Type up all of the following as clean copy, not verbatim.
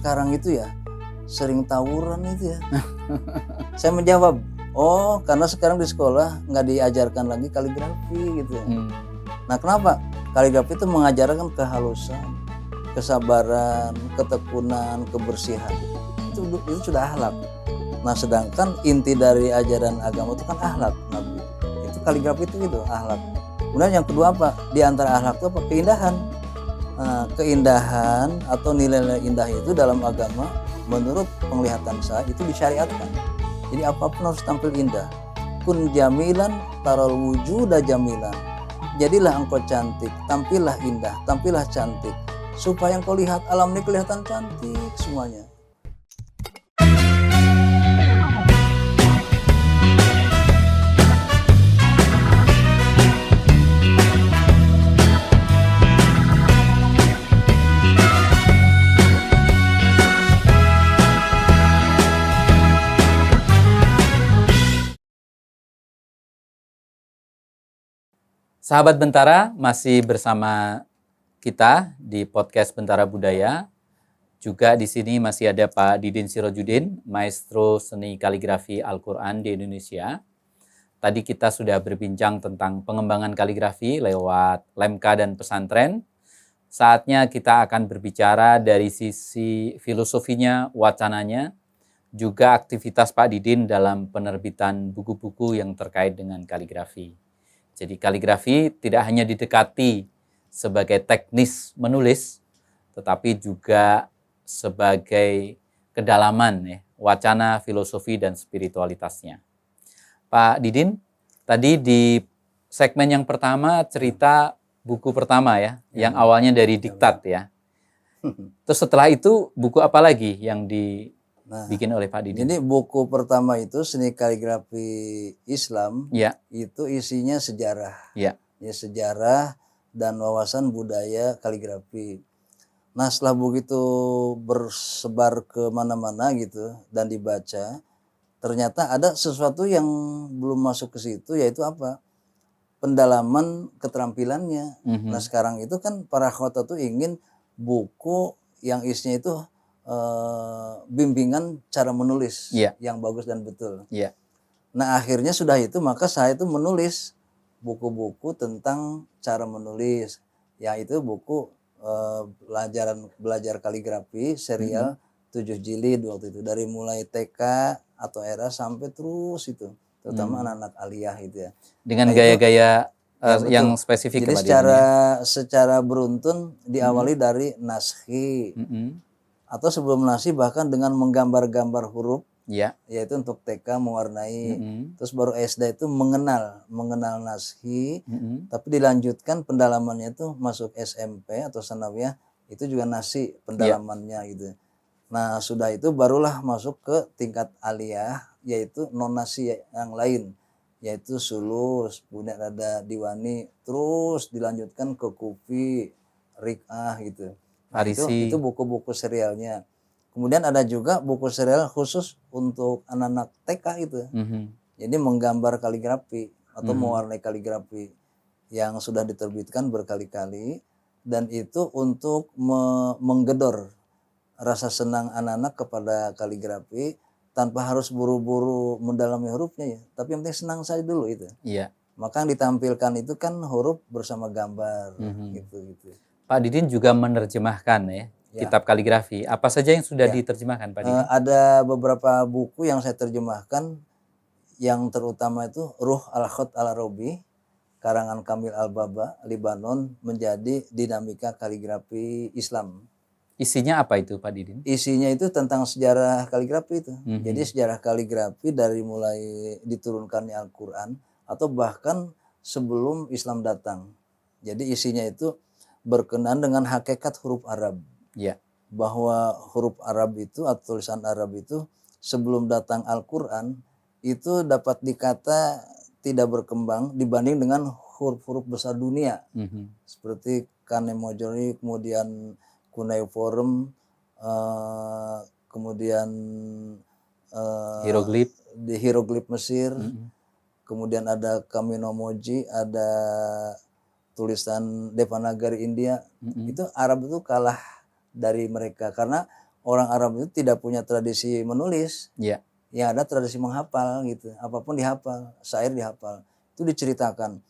sekarang itu ya sering tawuran itu ya. Saya menjawab, oh karena sekarang di sekolah nggak diajarkan lagi kaligrafi gitu ya. Nah kenapa? Kaligrafi itu mengajarkan kehalusan, kesabaran, ketekunan, kebersihan. Itu sudah akhlak. Nah sedangkan inti dari ajaran agama itu kan akhlak Nabi. Itu kaligrafi itu gitu, akhlak. Kemudian yang kedua apa? Di antara akhlak itu apa? Keindahan. Nah, keindahan atau nilai-nilai indah itu dalam agama menurut penglihatan saya itu disyariatkan. Jadi apapun harus tampil indah. Kun jamilan taral wujuda jamilan. Jadilah engkau cantik, tampillah indah, tampillah cantik. Supaya engkau lihat alam ini kelihatan cantik semuanya. Sahabat Bentara, masih bersama kita di podcast Bentara Budaya. Juga di sini masih ada Pak Didin Sirojudin, maestro seni kaligrafi Al-Quran di Indonesia. Tadi kita sudah berbincang tentang pengembangan kaligrafi lewat Lemka dan pesantren. Saatnya kita akan berbicara dari sisi filosofinya, wacananya, juga aktivitas Pak Didin dalam penerbitan buku-buku yang terkait dengan kaligrafi. Jadi kaligrafi tidak hanya didekati sebagai teknis menulis, tetapi juga sebagai kedalaman ya, wacana, filosofi, dan spiritualitasnya. Pak Didin, tadi di segmen yang pertama cerita buku pertama ya, yang awalnya dari diktat ya. Terus setelah itu buku apa lagi yang dibikin oleh Pak Didin? Jadi buku pertama itu seni kaligrafi Islam, ya. Itu isinya sejarah, ya, sejarah dan wawasan budaya kaligrafi. Nah setelah buku itu bersebar ke mana-mana gitu dan dibaca, ternyata ada sesuatu yang belum masuk ke situ, yaitu apa? Pendalaman keterampilannya. Nah sekarang itu kan para khotbah tuh ingin buku yang isinya itu bimbingan cara menulis yang bagus dan betul. Nah akhirnya sudah itu maka saya itu menulis buku-buku tentang cara menulis, yaitu buku belajar kaligrafi serial 7 jilid waktu itu, dari mulai TK atau era sampai terus itu, terutama anak-anak aliyah itu ya. Dengan gaya-gaya yang spesifik. Jadi secara beruntun diawali dari naskhi. Atau sebelum nasi bahkan dengan menggambar-gambar huruf, yaitu untuk TK mewarnai, terus baru SD itu mengenal naskhi, tapi dilanjutkan pendalamannya itu masuk SMP atau sanawiyah, itu juga nasi pendalamannya gitu. Nah sudah itu barulah masuk ke tingkat aliyah, yaitu non nasi yang lain, yaitu sulus, kemudian ada diwani, terus dilanjutkan ke kufi, rik'ah gitu. Nah, itu buku-buku serialnya. Kemudian ada juga buku serial khusus untuk anak-anak TK itu. Jadi menggambar kaligrafi atau mewarnai kaligrafi yang sudah diterbitkan berkali-kali, dan itu untuk menggedor rasa senang anak-anak kepada kaligrafi tanpa harus buru-buru mendalami hurufnya ya. Tapi yang penting senang saja dulu itu. Maka yang ditampilkan itu kan huruf bersama gambar gitu. Pak Didin juga menerjemahkan ya kitab kaligrafi. Apa saja yang sudah diterjemahkan Pak Didin? Ada beberapa buku yang saya terjemahkan, yang terutama itu Ruh al-Khat al-Arabi karangan Kamil al-Baba Libanon, menjadi dinamika kaligrafi Islam. Isinya apa itu Pak Didin? Isinya itu tentang sejarah kaligrafi itu. Jadi sejarah kaligrafi dari mulai diturunkannya Al-Quran atau bahkan sebelum Islam datang. Jadi isinya itu berkenaan dengan hakikat huruf Arab. Bahwa huruf Arab itu atau tulisan Arab itu sebelum datang Al-Quran itu dapat dikata tidak berkembang dibanding dengan huruf-huruf besar dunia. Seperti Kanemojori, kemudian Cuneiform, kemudian di hieroglif Mesir, kemudian ada Kaminomoji, ada tulisan Devanagari India. Itu Arab itu kalah dari mereka karena orang Arab itu tidak punya tradisi menulis. Iya. Ya ada tradisi menghafal gitu. Apapun dihafal, syair dihafal. Itu diceritakan.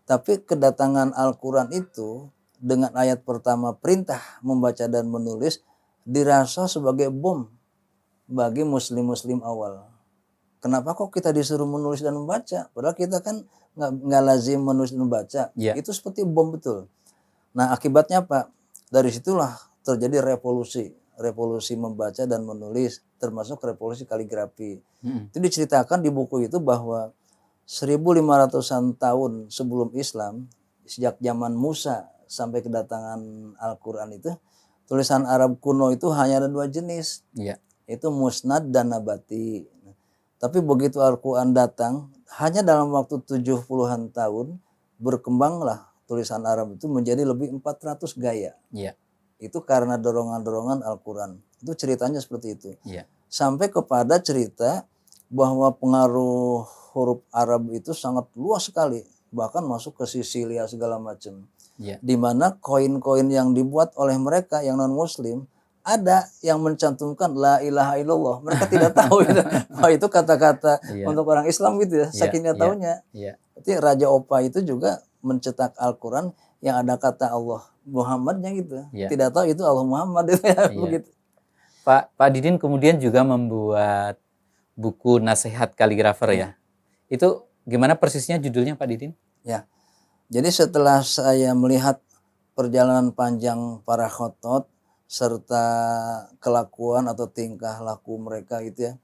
Tapi kedatangan Al-Quran itu dengan ayat pertama perintah membaca dan menulis dirasa sebagai bom bagi muslim-muslim awal. Kenapa kok kita disuruh menulis dan membaca? Padahal kita kan nggak lazim menulis dan membaca. Yeah. Itu seperti bom betul. Nah akibatnya apa? Dari situlah terjadi revolusi membaca dan menulis, termasuk revolusi kaligrafi. Itu diceritakan di buku itu bahwa 1500-an tahun sebelum Islam, sejak zaman Musa sampai kedatangan Al-Quran itu, tulisan Arab kuno itu hanya ada 2 jenis. Yeah. Itu musnad dan nabati. Tapi begitu Al-Quran datang, hanya dalam waktu 70-an tahun, berkembanglah tulisan Arab itu menjadi lebih 400 gaya. Yeah. Itu karena dorongan-dorongan Al-Quran. Itu ceritanya seperti itu. Yeah. Sampai kepada cerita bahwa pengaruh huruf Arab itu sangat luas sekali. Bahkan masuk ke Sisilia segala macam. Yeah. Di mana koin-koin yang dibuat oleh mereka yang non-muslim, ada yang mencantumkan la ilaha illallah. Mereka tidak tahu itu. Wah, itu kata-kata untuk orang Islam gitu ya. Saking tahunya. Jadi Raja Opa itu juga mencetak Al-Quran yang ada kata Allah Muhammadnya gitu. Tidak tahu itu Allah Muhammad itu ya. Begitu. Pak Didin kemudian juga membuat buku nasihat kaligrafer ya. Itu gimana persisnya judulnya Pak Didin? Ya. Jadi setelah saya melihat perjalanan panjang para khotot serta kelakuan atau tingkah laku mereka gitu ya.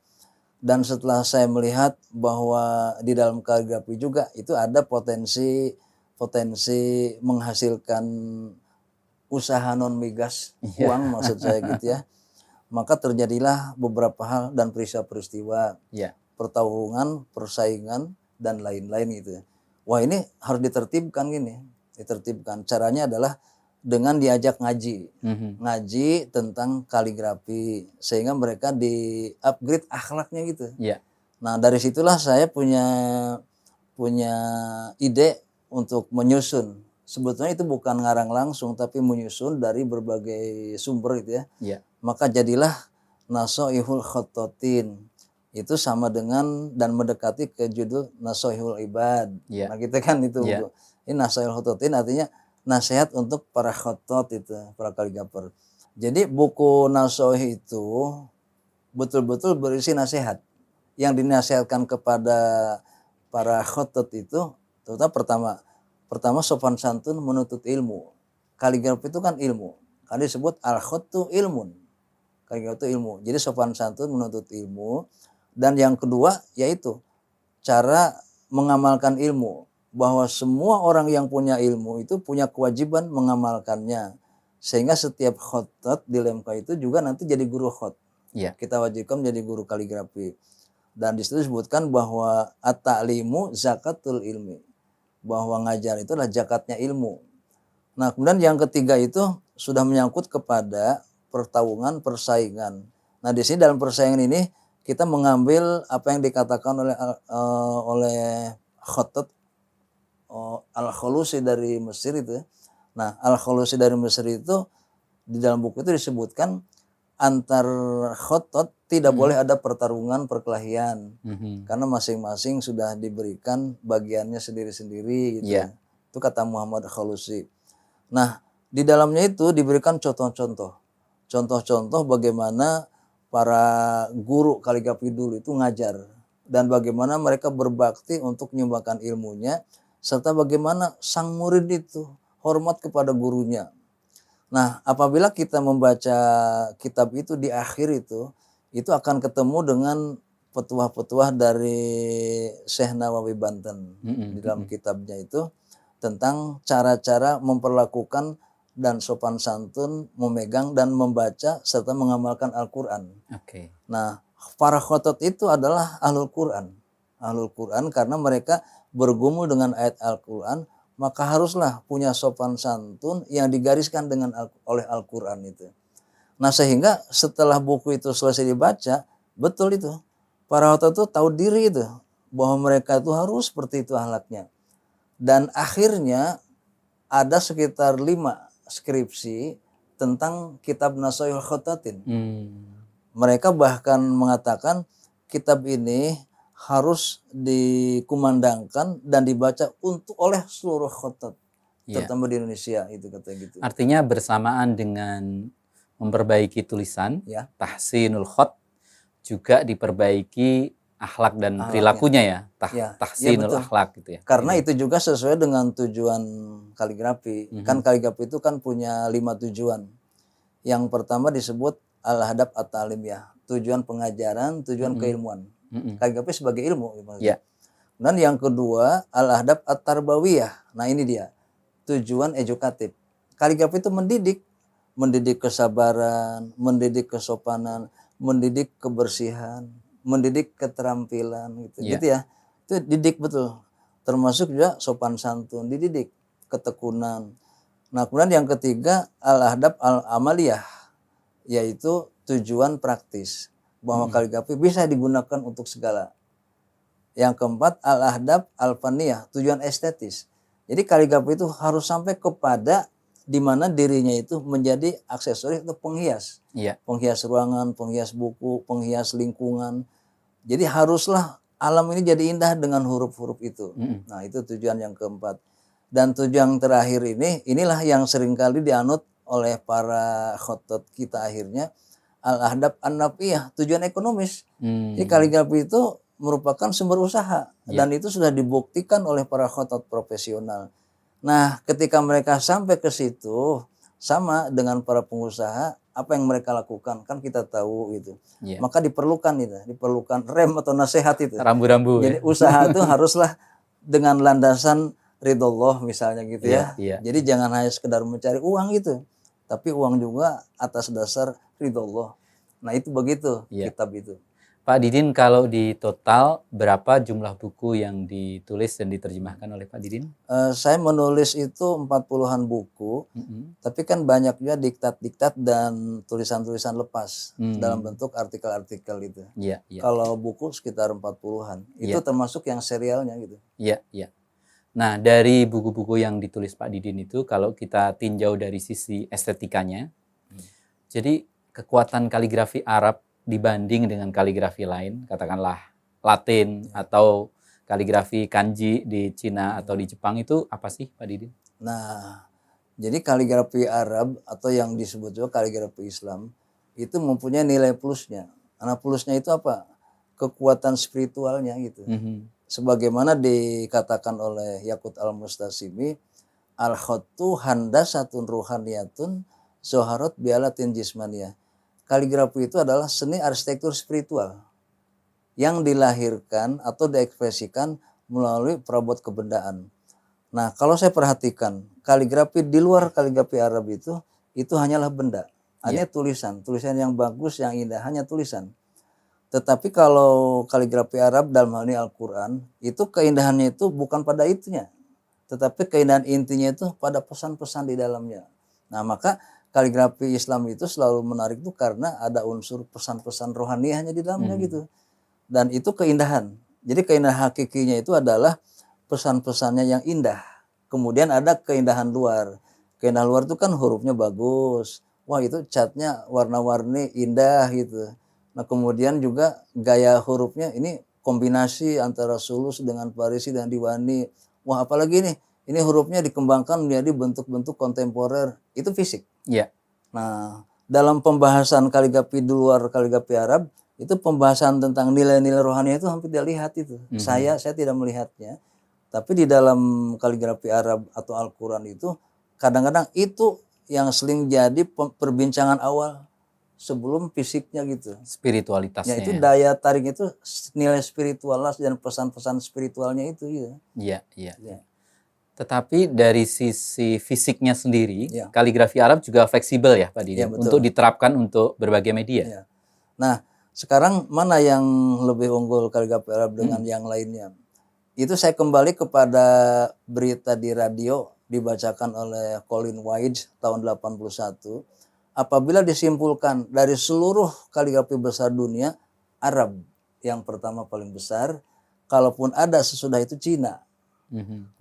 Dan setelah saya melihat bahwa di dalam kaligrafi juga itu ada potensi menghasilkan usaha non migas, uang maksud saya gitu ya. Maka terjadilah beberapa hal dan peristiwa, pertarungan, persaingan dan lain-lain gitu ya. Wah ini harus ditertibkan gini, ditertibkan. Caranya adalah dengan diajak ngaji, ngaji tentang kaligrafi sehingga mereka di-upgrade akhlaknya gitu. Nah dari situlah saya punya ide untuk menyusun. Sebetulnya itu bukan ngarang langsung tapi menyusun dari berbagai sumber gitu ya. Maka jadilah Nasoihul Khototin. Itu sama dengan dan mendekati ke judul Nasoihul Ibad. Nah kita kan itu ini Nasoihul Khototin artinya nasihat untuk para khotot itu, para kaligrafer. Jadi buku Nasoih itu betul-betul berisi nasihat. Yang dinasihatkan kepada para khotot itu terutama pertama sopan santun menuntut ilmu. Kaligrafi itu kan ilmu. Kan disebut al-khottu ilmun. Kaligrafi itu ilmu. Jadi sopan santun menuntut ilmu. Dan yang kedua yaitu cara mengamalkan ilmu. Bahwa semua orang yang punya ilmu itu punya kewajiban mengamalkannya. Sehingga setiap khotot di lemka itu juga nanti jadi guru khot. Kita wajibkan menjadi guru kaligrafi. Dan disitu disebutkan bahwa at-ta'limu zakatul ilmi. Bahwa ngajar itu adalah zakatnya ilmu. Nah kemudian yang ketiga itu sudah menyangkut kepada pertarungan, persaingan. Nah di sini dalam persaingan ini kita mengambil apa yang dikatakan oleh khotot Al-Khulusi dari Mesir itu. Nah Al-Khulusi dari Mesir itu di dalam buku itu disebutkan antar khotot tidak boleh ada pertarungan, perkelahian. Karena masing-masing sudah diberikan bagiannya sendiri-sendiri gitu. Itu kata Muhammad Khulusi. Nah, di dalamnya itu diberikan contoh-contoh. Contoh-contoh bagaimana para guru kaligrafi dulu itu ngajar dan bagaimana mereka berbakti untuk menyumbangkan ilmunya serta bagaimana sang murid itu hormat kepada gurunya. Nah, apabila kita membaca kitab itu di akhir itu akan ketemu dengan petuah-petuah dari Syekh Nawawi Banten di dalam kitabnya itu tentang cara-cara memperlakukan dan sopan santun memegang dan membaca serta mengamalkan Al-Quran. Nah, para khotot itu adalah ahlul Quran. Ahlul Quran karena mereka bergumul dengan ayat Al-Quran, maka haruslah punya sopan santun yang digariskan oleh Al-Quran itu. Nah sehingga setelah buku itu selesai dibaca, betul itu. Para khotot itu tahu diri itu, bahwa mereka itu harus seperti itu akhlaknya. Dan akhirnya ada sekitar 5 skripsi tentang kitab Nasaihul Khotatin. Mereka bahkan mengatakan kitab ini harus dikumandangkan dan dibaca oleh seluruh khotat, terutama di Indonesia, itu katanya gitu. Artinya bersamaan dengan memperbaiki tulisan, tahsinul khot, juga diperbaiki akhlak dan perilakunya ya, tahsinul akhlak gitu ya. Karena itu juga sesuai dengan tujuan kaligrafi. Kan kaligrafi itu kan punya 5 tujuan. Yang pertama disebut al-hadab at-ta'limiyah, tujuan pengajaran, tujuan keilmuan. Kaligrafi sebagai ilmu. Dan yang kedua al-hadab at-tarbawiyah. Nah ini dia, tujuan edukatif. Kaligrafi itu mendidik kesabaran, mendidik kesopanan, mendidik kebersihan, mendidik keterampilan gitu ya. Itu didik betul. Termasuk juga sopan santun, dididik, ketekunan. Nah, kemudian yang ketiga al-hadab al-amaliyah, yaitu tujuan praktis, bahwa kaligrafi bisa digunakan untuk segala. Yang keempat al-hadab al-faniyah, tujuan estetis. Jadi kaligrafi itu harus sampai kepada di mana dirinya itu menjadi aksesoris atau penghias. Penghias ruangan, penghias buku, penghias lingkungan. Jadi haruslah alam ini jadi indah dengan huruf-huruf itu. Nah, itu tujuan yang keempat. Dan tujuan terakhir inilah yang seringkali dianut oleh para khotot kita akhirnya, al-hadab an-nafiyah, tujuan ekonomis. Jadi kaligrafi itu merupakan sumber usaha dan itu sudah dibuktikan oleh para khotot profesional. Nah, ketika mereka sampai ke situ, sama dengan para pengusaha, apa yang mereka lakukan kan kita tahu gitu. Maka diperlukan rem atau nasihat itu. Rambu-rambu. Jadi usaha itu haruslah dengan landasan ridhollah misalnya gitu ya. Jadi jangan hanya sekedar mencari uang gitu, tapi uang juga atas dasar ridhollah. Nah itu begitu kitab itu. Pak Didin, kalau di total berapa jumlah buku yang ditulis dan diterjemahkan oleh Pak Didin? Saya menulis itu 40-an buku, tapi kan banyak juga diktat-diktat dan tulisan-tulisan lepas dalam bentuk artikel-artikel itu. Kalau buku sekitar 40-an, itu termasuk yang serialnya gitu. Nah, dari buku-buku yang ditulis Pak Didin itu, kalau kita tinjau dari sisi estetikanya, jadi kekuatan kaligrafi Arab dibanding dengan kaligrafi lain, katakanlah Latin atau kaligrafi kanji di Cina atau di Jepang, itu apa sih Pak Didin? Nah, jadi kaligrafi Arab atau yang disebut juga kaligrafi Islam itu mempunyai nilai plusnya. Nah, plusnya itu apa? Kekuatan spiritualnya gitu. Sebagaimana dikatakan oleh Yaqut al-Mustasimi, al-khattu handasatun ruhaniyatun zoharot bialatin jismaniyah. Kaligrafi itu adalah seni arsitektur spiritual yang dilahirkan atau diekspresikan melalui perabot kebendaan. Nah, kalau saya perhatikan kaligrafi di luar kaligrafi Arab itu hanyalah benda, hanya tulisan yang bagus, yang indah, hanya tulisan. Tetapi kalau kaligrafi Arab dalam hal ini Al-Quran, itu keindahannya itu bukan pada itunya, tetapi keindahan intinya itu pada pesan-pesan di dalamnya. Nah, maka kaligrafi Islam itu selalu menarik itu karena ada unsur pesan-pesan rohaniahnya di dalamnya gitu. Dan itu keindahan. Jadi keindahan hakikinya itu adalah pesan-pesannya yang indah. Kemudian ada keindahan luar. Keindahan luar itu kan hurufnya bagus. Wah itu catnya warna-warni indah gitu. Nah kemudian juga gaya hurufnya ini kombinasi antara sulus dengan parisi dan diwani. Wah apalagi nih. Ini hurufnya dikembangkan menjadi bentuk-bentuk kontemporer. Itu fisik. Nah, dalam pembahasan kaligrafi di luar kaligrafi Arab, itu pembahasan tentang nilai-nilai rohani itu hampir tidak lihat itu. Saya tidak melihatnya. Tapi di dalam kaligrafi Arab atau Al-Quran itu, kadang-kadang itu yang sering jadi perbincangan awal sebelum fisiknya gitu. Spiritualitasnya. Ya itu daya tarik itu nilai spiritual dan pesan-pesan spiritualnya itu. Iya. Tetapi dari sisi fisiknya sendiri, kaligrafi Arab juga fleksibel ya Pak Didin, untuk diterapkan untuk berbagai media. Nah, sekarang mana yang lebih unggul kaligrafi Arab dengan yang lainnya? Itu saya kembali kepada berita di radio dibacakan oleh Colin Wise tahun 81. Apabila disimpulkan dari seluruh kaligrafi besar dunia, Arab yang pertama paling besar, kalaupun ada sesudah itu Cina.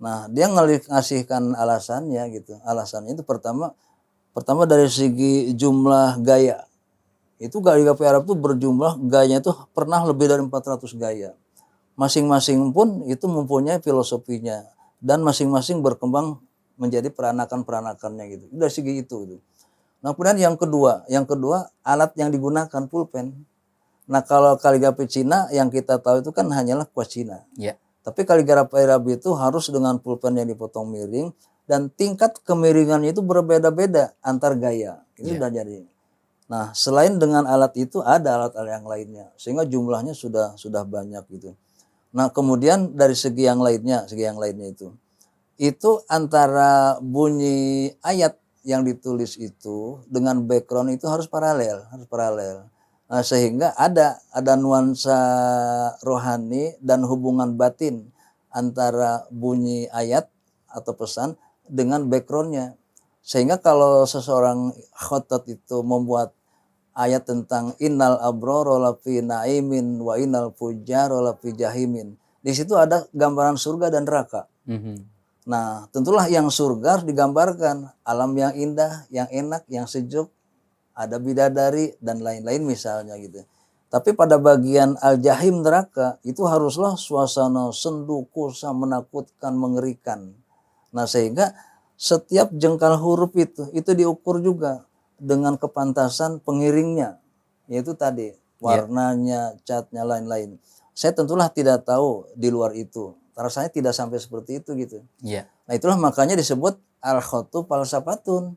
Nah, dia ngasihkan alasannya gitu. Alasannya itu pertama Pertama dari segi jumlah gaya. Itu kaligrafi Arab itu berjumlah gayanya itu pernah lebih dari 400 gaya. Masing-masing pun itu mempunyai filosofinya dan masing-masing berkembang menjadi peranakan-peranakannya gitu. Dari segi itu. Nah, kemudian yang kedua alat yang digunakan pulpen. Nah, kalau kaligrafi Cina yang kita tahu itu kan hanyalah kuas Cina. Ya. Tapi kaligrafi Arab itu harus dengan pulpen yang dipotong miring dan tingkat kemiringannya itu berbeda-beda antar gaya. Ini sudah jadi. Nah, selain dengan alat itu ada alat-alat yang lainnya sehingga jumlahnya sudah banyak gitu. Nah, kemudian dari segi yang lainnya itu antara bunyi ayat yang ditulis itu dengan background itu harus paralel. Nah, sehingga ada nuansa rohani dan hubungan batin antara bunyi ayat atau pesan dengan backgroundnya. Sehingga kalau seseorang khotot itu membuat ayat tentang innal abrara lafi naimin wa innal fujjara lafi jahimin, di situ ada gambaran surga dan neraka. Nah, tentulah yang surga harus digambarkan alam yang indah, yang enak, yang sejuk, ada bidadari dan lain-lain misalnya gitu. Tapi pada bagian al-jahim neraka itu haruslah suasana sendu, kusam, menakutkan, mengerikan. Nah, sehingga setiap jengkal huruf itu diukur juga dengan kepantasan pengiringnya, yaitu tadi warnanya, catnya, lain-lain. Saya tentulah tidak tahu di luar itu. Rasanya tidak sampai seperti itu gitu. Yeah. Nah, itulah makanya disebut al-khotu falsafatun,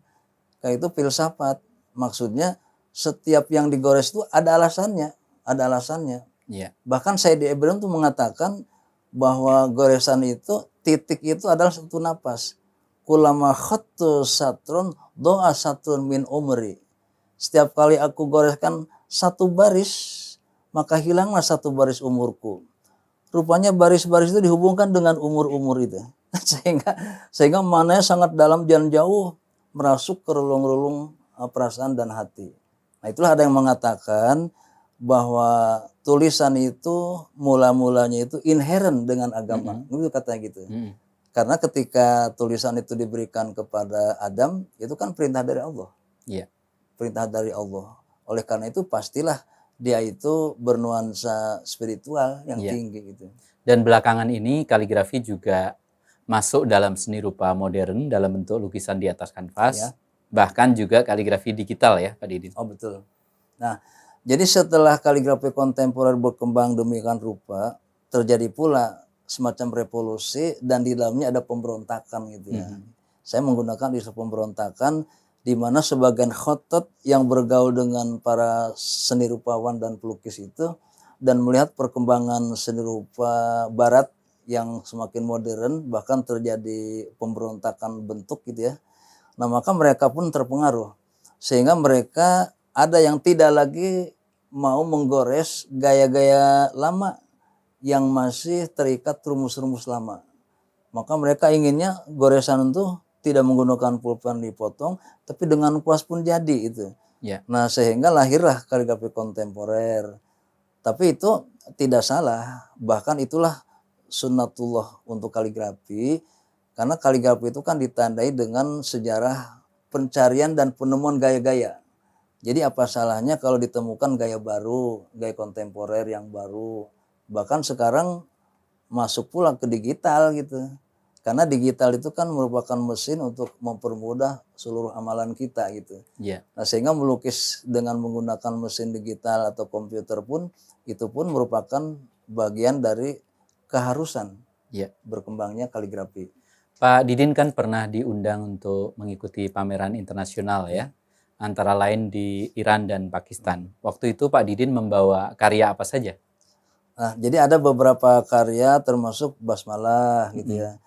kayak itu filsafat. Maksudnya setiap yang digores itu ada alasannya. Yeah. Bahkan Said Ibrahim tuh mengatakan bahwa goresan itu, titik itu adalah satu napas. Kulama khattu satrun doa satrun min umri. Setiap kali aku goreskan satu baris, maka hilanglah satu baris umurku. Rupanya baris-baris itu dihubungkan dengan umur-umur itu. sehingga maknanya sangat dalam dan jauh, merasuk ke relung-relung perasaan dan hati. Nah, itulah ada yang mengatakan bahwa tulisan itu mula-mulanya itu inherent dengan agama. Itu katanya gitu. Karena ketika tulisan itu diberikan kepada Adam, itu kan perintah dari Allah. Yeah. Perintah dari Allah. Oleh karena itu pastilah dia itu bernuansa spiritual yang tinggi gitu. Dan belakangan ini kaligrafi juga masuk dalam seni rupa modern dalam bentuk lukisan di atas kanvas. Bahkan juga kaligrafi digital ya, Pak Didin. Oh, betul. Nah, jadi setelah kaligrafi kontemporer berkembang demikian rupa, terjadi pula semacam revolusi dan di dalamnya ada pemberontakan gitu ya. Saya menggunakan istilah pemberontakan di mana sebagian khotot yang bergaul dengan para seni rupawan dan pelukis itu dan melihat perkembangan seni rupa barat yang semakin modern, bahkan terjadi pemberontakan bentuk gitu ya. Nah, maka mereka pun terpengaruh sehingga mereka ada yang tidak lagi mau menggores gaya-gaya lama yang masih terikat rumus-rumus lama. Maka mereka inginnya goresan itu tidak menggunakan pulpen dipotong, tapi dengan kuas pun jadi itu. Yeah. Nah, sehingga lahirlah kaligrafi kontemporer. Tapi itu tidak salah, bahkan itulah sunnatullah untuk kaligrafi, karena kaligrafi itu kan ditandai dengan sejarah pencarian dan penemuan gaya-gaya. Jadi apa salahnya kalau ditemukan gaya baru, gaya kontemporer yang baru. Bahkan sekarang masuk pula ke digital gitu. Karena digital itu kan merupakan mesin untuk mempermudah seluruh amalan kita gitu. Yeah. Nah, sehingga melukis dengan menggunakan mesin digital atau komputer pun itu pun merupakan bagian dari keharusan berkembangnya kaligrafi. Pak Didin kan pernah diundang untuk mengikuti pameran internasional ya, antara lain di Iran dan Pakistan. Waktu itu Pak Didin membawa karya apa saja? Nah, jadi ada beberapa karya termasuk basmalah gitu ya.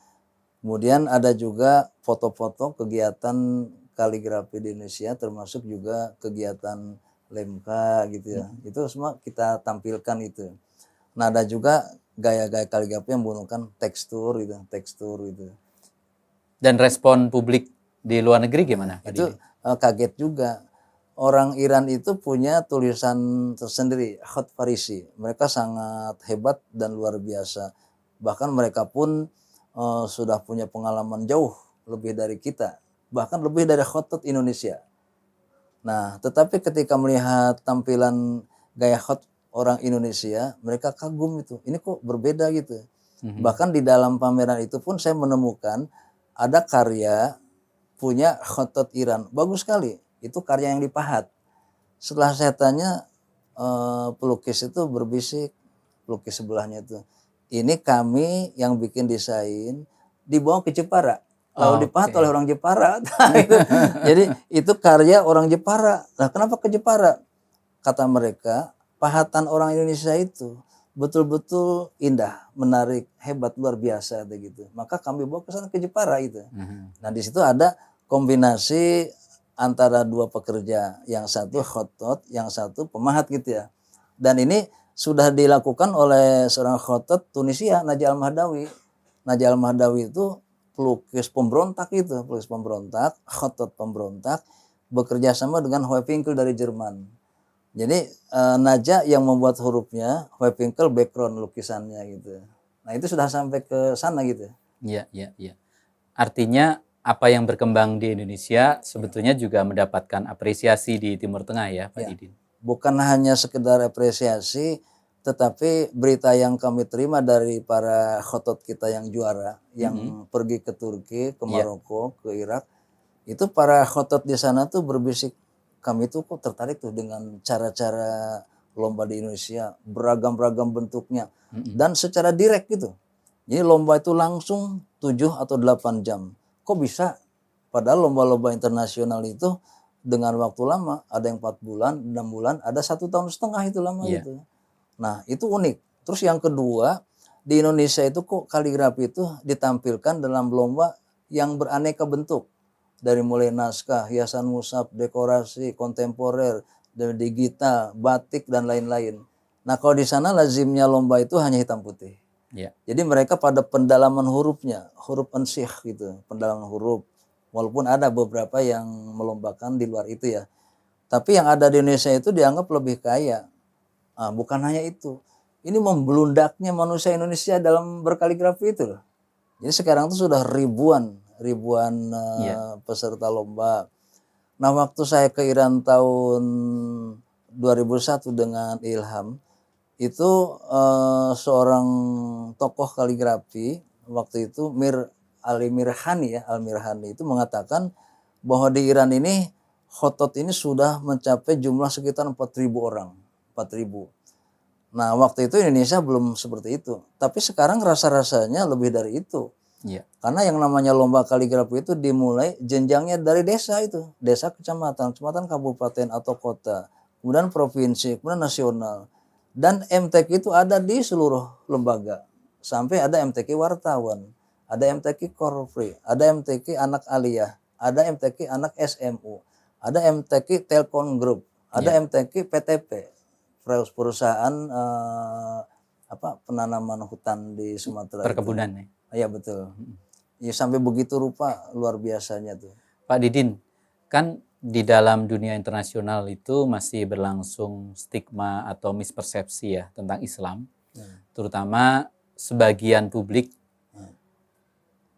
Kemudian ada juga foto-foto kegiatan kaligrafi di Indonesia, termasuk juga kegiatan lemka gitu ya. Itu semua kita tampilkan itu. Nah, ada juga gaya-gaya kaligrafi yang menggunakan tekstur gitu. Dan respon publik di luar negeri gimana? Itu kaget juga. Orang Iran itu punya tulisan tersendiri, khat Farisi. Mereka sangat hebat dan luar biasa. Bahkan mereka pun sudah punya pengalaman jauh lebih dari kita. Bahkan lebih dari khotot Indonesia. Nah, tetapi ketika melihat tampilan gaya hot orang Indonesia, mereka kagum itu. Ini kok berbeda gitu. Bahkan di dalam pameran itu pun saya menemukan ada karya punya Khotot Iran. Bagus sekali. Itu karya yang dipahat. Setelah saya tanya, pelukis itu berbisik, pelukis sebelahnya itu, ini kami yang bikin desain, dibawa ke Jepara. Lalu dipahat oleh orang Jepara. Jadi itu karya orang Jepara. Nah, kenapa ke Jepara? Kata mereka, pahatan orang Indonesia itu betul-betul indah, menarik, hebat, luar biasa gitu. Maka kami bawa ke sana ke Jepara itu. Nah, di situ ada kombinasi antara dua pekerja, yang satu khotot, yang satu pemahat gitu ya. Dan ini sudah dilakukan oleh seorang khotot Tunisia, Naji Al-Mahdawi. Naji Al-Mahdawi itu pelukis pemberontak itu, pelukis pemberontak, khotot pemberontak, bekerja sama dengan Hoefingkel dari Jerman. Jadi Naja yang membuat hurufnya, Hoefingkel background lukisannya gitu. Nah itu sudah sampai ke sana gitu. Iya, iya, iya. Artinya apa yang berkembang di Indonesia sebetulnya juga mendapatkan apresiasi di Timur Tengah ya, Pak Didin? Bukan hanya sekedar apresiasi, tetapi berita yang kami terima dari para khotot kita yang juara, yang pergi ke Turki, ke Maroko, ke Irak, itu para khotot di sana tuh berbisik, kami tuh kok tertarik tuh dengan cara-cara lomba di Indonesia, beragam-ragam bentuknya, dan secara direct gitu. Jadi lomba itu langsung 7 atau 8 jam. Kok bisa? Padahal lomba-lomba internasional itu dengan waktu lama, ada yang 4 bulan, 6 bulan, ada 1,5 tahun itu lama gitu. Nah itu unik. Terus yang kedua, di Indonesia itu kok kaligrafi itu ditampilkan dalam lomba yang beraneka bentuk. Dari mulai naskah, hiasan mushaf, dekorasi, kontemporer, digital, batik, dan lain-lain. Nah kalau di sana lazimnya lomba itu hanya hitam putih. Jadi mereka pada pendalaman hurufnya, huruf ansih gitu, pendalaman huruf. Walaupun ada beberapa yang melombakan di luar itu ya. Tapi yang ada di Indonesia itu dianggap lebih kaya. Nah, bukan hanya itu. Ini membelundaknya manusia Indonesia dalam berkaligrafi itu loh. Jadi sekarang itu sudah ribuan peserta lomba. Nah waktu saya ke Iran tahun 2001 dengan Ilham, itu seorang tokoh kaligrafi waktu itu Al-Mirhani itu mengatakan bahwa di Iran ini khotot ini sudah mencapai jumlah sekitar 4.000 orang. 4.000. Nah waktu itu Indonesia belum seperti itu. Tapi sekarang rasa-rasanya lebih dari itu. Karena yang namanya lomba kaligrafi itu dimulai jenjangnya dari desa itu. Desa, kecamatan, kabupaten atau kota. Kemudian provinsi, kemudian nasional. Dan MTQ itu ada di seluruh lembaga. Sampai ada MTQ wartawan, ada MTQ Korfri, ada MTQ anak aliyah, ada MTQ anak SMU, ada MTQ Telkom Group, ada MTQ PTP, perusahaan penanaman hutan di Sumatera. Perkebunan ya? Iya betul. Ya sampai begitu rupa luar biasanya tuh. Pak Didin, kan di dalam dunia internasional itu masih berlangsung stigma atau mispersepsi ya tentang Islam. Terutama sebagian publik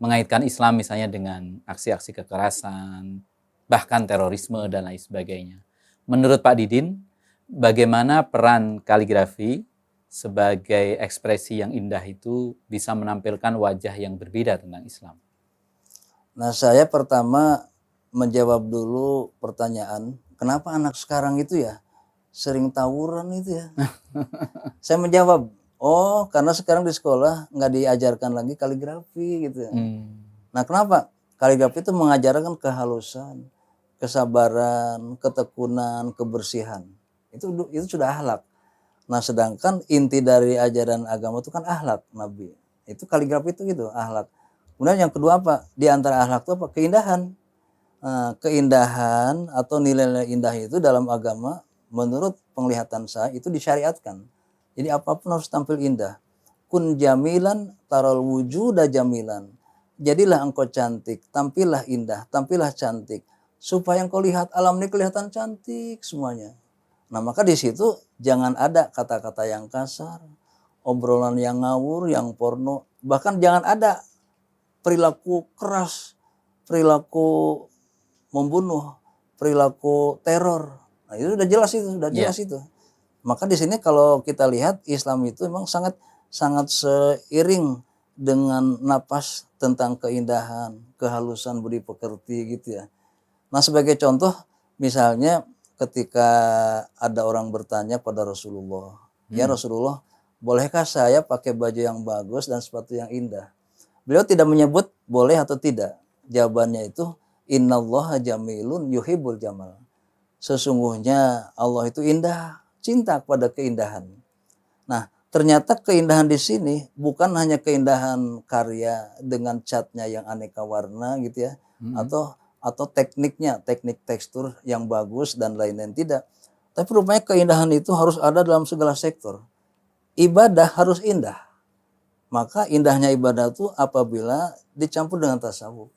mengaitkan Islam misalnya dengan aksi-aksi kekerasan, bahkan terorisme dan lain sebagainya. Menurut Pak Didin, bagaimana peran kaligrafi sebagai ekspresi yang indah itu bisa menampilkan wajah yang berbeda tentang Islam? Nah saya pertama menjawab dulu pertanyaan, kenapa anak sekarang itu ya sering tawuran itu ya? Saya menjawab, oh karena sekarang di sekolah nggak diajarkan lagi kaligrafi gitu. Nah kenapa? Kaligrafi itu mengajarkan kehalusan, kesabaran, ketekunan, kebersihan. Itu sudah akhlak. Nah sedangkan inti dari ajaran agama itu kan akhlak Nabi. Itu kaligrafi itu gitu, akhlak. Kemudian yang kedua apa? Di antara akhlak itu apa? Keindahan. Nah, keindahan atau nilai-nilai indah itu dalam agama menurut penglihatan saya itu disyariatkan. Jadi apapun harus tampil indah. Kun jamilan tarol wujuda jamilan. Jadilah engkau cantik, tampillah indah, tampillah cantik. Supaya engkau lihat alam ini kelihatan cantik semuanya. Nah maka di situ jangan ada kata-kata yang kasar, obrolan yang ngawur, yang porno. Bahkan jangan ada perilaku keras, perilaku membunuh, perilaku teror. Nah, itu sudah jelas itu. Maka di sini kalau kita lihat Islam itu memang sangat seiring dengan napas tentang keindahan, kehalusan budi pekerti gitu ya. Nah, sebagai contoh misalnya ketika ada orang bertanya pada Rasulullah, "Ya Rasulullah, bolehkah saya pakai baju yang bagus dan sepatu yang indah?" Beliau tidak menyebut boleh atau tidak. Jawabannya itu, "Innallaha jamilun yuhibbul jamal." Sesungguhnya Allah itu indah, cinta kepada keindahan. Nah, ternyata keindahan di sini bukan hanya keindahan karya dengan catnya yang aneka warna gitu ya, atau tekniknya, teknik tekstur yang bagus dan lain-lain, tidak. Tapi rupanya keindahan itu harus ada dalam segala sektor. Ibadah harus indah. Maka indahnya ibadah itu apabila dicampur dengan tasawuf.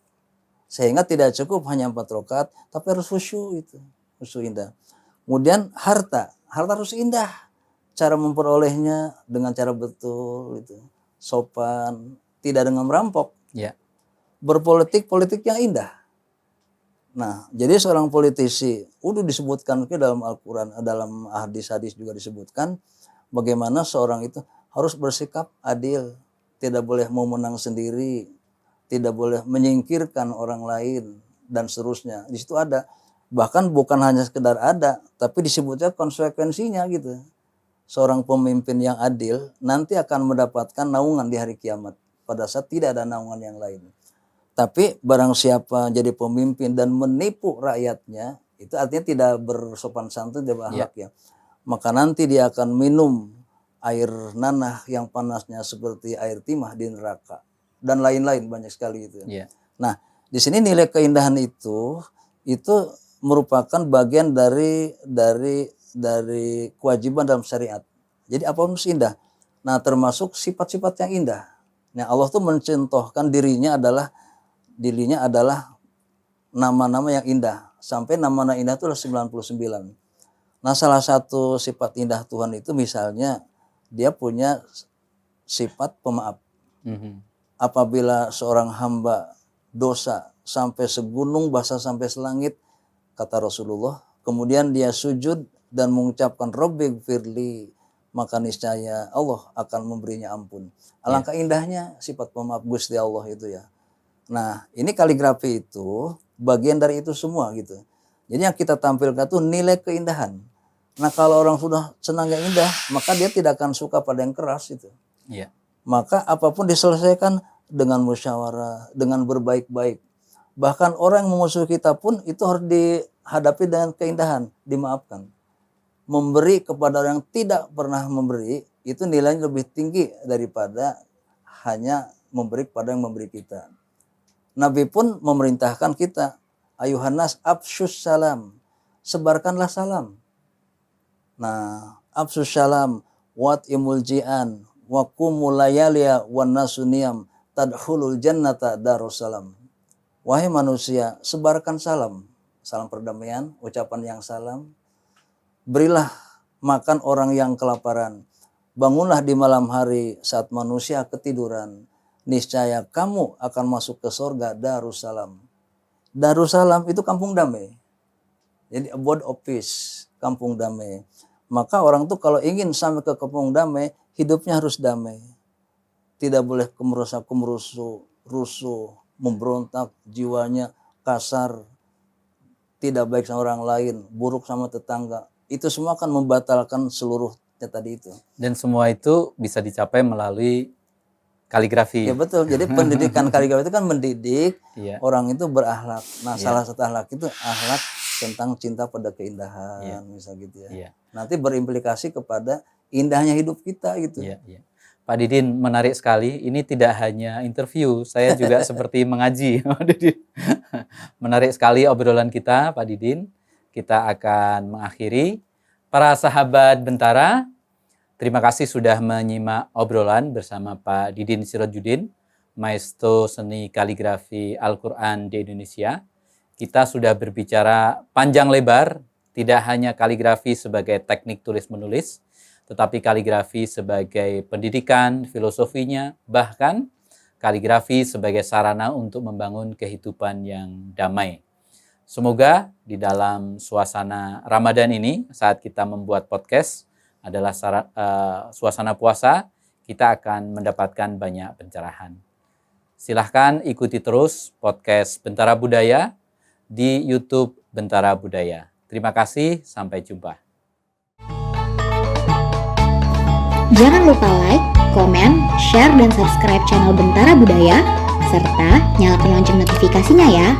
Sehingga tidak cukup hanya 4 rakaat, tapi harus khusyuk itu. Khusyuk indah. Kemudian harta harus indah. Cara memperolehnya dengan cara betul itu. Sopan, tidak dengan merampok. Ya. Berpolitik yang indah. Nah, jadi seorang politisi, disebutkan ke dalam Al-Quran, dalam hadis-hadis juga disebutkan bagaimana seorang itu harus bersikap adil, tidak boleh mau menang sendiri, tidak boleh menyingkirkan orang lain dan seterusnya. Di situ ada, bahkan bukan hanya sekedar ada, tapi disebutnya konsekuensinya gitu. Seorang pemimpin yang adil nanti akan mendapatkan naungan di hari kiamat pada saat tidak ada naungan yang lain. Tapi barang siapa jadi pemimpin dan menipu rakyatnya, itu artinya tidak bersopan santun, tidak berakhlak ya. Maka nanti dia akan minum air nanah yang panasnya seperti air timah di neraka dan lain-lain, banyak sekali itu. Nah, di sini nilai keindahan itu merupakan bagian dari kewajiban dalam syariat. Jadi apapun harus indah. Nah, termasuk sifat-sifat yang indah. Nah, Allah tuh mencontohkan dirinya adalah nama-nama yang indah. Sampai nama-nama indah itu 99. Nah, salah satu sifat indah Tuhan itu misalnya dia punya sifat pemaaf. Apabila seorang hamba dosa sampai segunung, basah sampai selangit, kata Rasulullah, kemudian dia sujud dan mengucapkan Rabbighfirli, maka niscaya Allah akan memberinya ampun. Alangkah indahnya sifat pemaaf Gusti Allah itu ya. Nah, ini kaligrafi itu bagian dari itu semua gitu. Jadi yang kita tampilkan itu nilai keindahan. Nah, kalau orang sudah senang yang indah, maka dia tidak akan suka pada yang keras itu. Maka apapun diselesaikan dengan musyawarah, dengan berbaik-baik. Bahkan orang yang memusuhi kita pun itu harus dihadapi dengan keindahan, dimaafkan. Memberi kepada orang yang tidak pernah memberi, itu nilainya lebih tinggi daripada hanya memberi kepada yang memberi kita. Nabi pun memerintahkan kita, ayuhannas afsyus salam, sebarkanlah salam. Nah, afsyus salam, wat imul ji'an, wa qumul layaliya wan nasuniyam, tadkhulul jannata darussalam. Wahai manusia, sebarkan salam, salam perdamaian, ucapan yang salam. Berilah makan orang yang kelaparan. Bangunlah di malam hari saat manusia ketiduran. Niscaya kamu akan masuk ke surga Darussalam. Darussalam itu kampung damai. Jadi abode of peace, kampung damai. Maka orang tuh kalau ingin sampai ke kampung damai, hidupnya harus damai. Tidak boleh rusuh, memberontak, jiwanya kasar, tidak baik sama orang lain, buruk sama tetangga. Itu semua akan membatalkan seluruhnya tadi itu. Dan semua itu bisa dicapai melalui kaligrafi. Ya betul. Jadi pendidikan kaligrafi itu kan mendidik orang itu berakhlak. Nah, salah satu akhlak itu akhlak tentang cinta pada keindahan, misal gitu ya. Nanti berimplikasi kepada indahnya hidup kita gitu. Pak Didin, menarik sekali. Ini tidak hanya interview, saya juga seperti mengaji. Menarik sekali obrolan kita, Pak Didin. Kita akan mengakhiri. Para sahabat Bentara, terima kasih sudah menyimak obrolan bersama Pak Didin Sirojudin, Maestro Seni Kaligrafi Al-Quran di Indonesia. Kita sudah berbicara panjang lebar, tidak hanya kaligrafi sebagai teknik tulis-menulis, tetapi kaligrafi sebagai pendidikan, filosofinya, bahkan kaligrafi sebagai sarana untuk membangun kehidupan yang damai. Semoga di dalam suasana Ramadan ini, saat kita membuat podcast adalah suasana puasa, kita akan mendapatkan banyak pencerahan. Silahkan ikuti terus podcast Bentara Budaya di YouTube Bentara Budaya. Terima kasih, sampai jumpa. Jangan lupa like, komen, share, dan subscribe channel Bentara Budaya, serta nyalakan lonceng notifikasinya ya.